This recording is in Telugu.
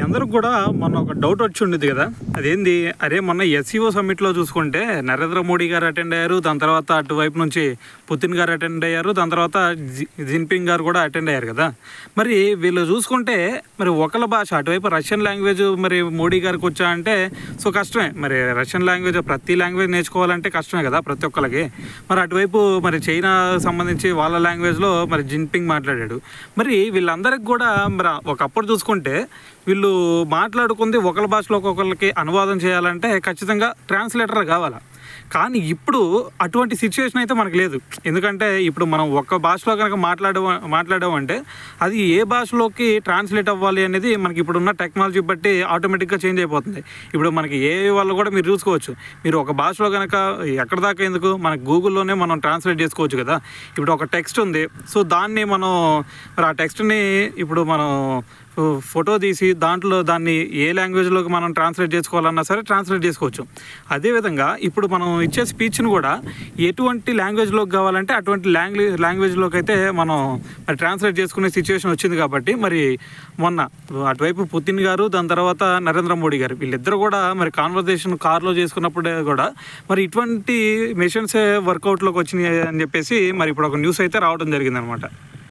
అందరికి కూడా మొన్న ఒక డౌట్ వచ్చి ఉండేది కదా, అదేంది అరే మొన్న ఎస్సీఓ సమ్మిట్లో చూసుకుంటే నరేంద్ర మోడీ గారు అటెండ్ అయ్యారు, దాని తర్వాత అటువైపు నుంచి పుతిన్ గారు అటెండ్ అయ్యారు, దాని తర్వాత జిన్పింగ్ గారు కూడా అటెండ్ అయ్యారు కదా. మరి వీళ్ళు చూసుకుంటే మరి ఒకళ్ళ భాష అటువైపు రష్యన్ లాంగ్వేజ్ మరి మోడీ గారికి వచ్చా అంటే సో కష్టమే. మరి రష్యన్ లాంగ్వేజ్ ప్రతి లాంగ్వేజ్ నేర్చుకోవాలంటే కష్టమే కదా ప్రతి ఒక్కరికి. మరి అటువైపు మరి చైనా సంబంధించి వాళ్ళ లాంగ్వేజ్లో మరి జిన్పింగ్ మాట్లాడాడు. మరి వీళ్ళందరికి కూడా మరి ఒకప్పుడు చూసుకుంటే వీళ్ళు మాట్లాడుకుంది ఒకళ్ళ భాషలో ఒక్కొక్కరికి అనువాదం చేయాలంటే ఖచ్చితంగా ట్రాన్స్లేటర్ కావాలా. కానీ ఇప్పుడు అటువంటి సిచ్యువేషన్ అయితే మనకు లేదు. ఎందుకంటే ఇప్పుడు మనం ఒక్క భాషలో కనుక మాట్లాడామంటే అది ఏ భాషలోకి ట్రాన్స్లేట్ అవ్వాలి అనేది మనకి ఇప్పుడున్న టెక్నాలజీ బట్టి ఆటోమేటిక్గా చేంజ్ అయిపోతుంది. ఇప్పుడు మనకి ఏ వాళ్ళు కూడా మీరు చూసుకోవచ్చు, మీరు ఒక భాషలో కనుక ఎక్కడ దాకా ఎందుకు మనకి గూగుల్లోనే మనం ట్రాన్స్లేట్ చేసుకోవచ్చు కదా. ఇప్పుడు ఒక టెక్స్ట్ ఉంది, సో దాన్ని మనం మరి ఆ టెక్స్ట్ని ఇప్పుడు మనం ఫోటో తీసి దాన్ని ఏ లాంగ్వేజ్లోకి మనం ట్రాన్స్లేట్ చేసుకోవాలన్నా సరే ట్రాన్స్లేట్ చేసుకోవచ్చు. అదేవిధంగా ఇప్పుడు మనం ఇచ్చే స్పీచ్ను కూడా ఎటువంటి లాంగ్వేజ్లోకి కావాలంటే అటువంటి లాంగ్వేజ్లోకి అయితే మనం మరి ట్రాన్స్లేట్ చేసుకునే సిచ్యువేషన్ వచ్చింది. కాబట్టి మరి మొన్న అటువైపు పుతిన్ గారు, దాని తర్వాత నరేంద్ర మోడీ గారు వీళ్ళిద్దరూ కూడా మరి కాన్వర్జేషన్ కార్లో చేసుకున్నప్పుడే కూడా మరి ఇటువంటి మెషిన్సే వర్కౌట్లోకి వచ్చినాయి అని చెప్పేసి మరి ఇప్పుడు ఒక న్యూస్ అయితే రావడం జరిగిందనమాట.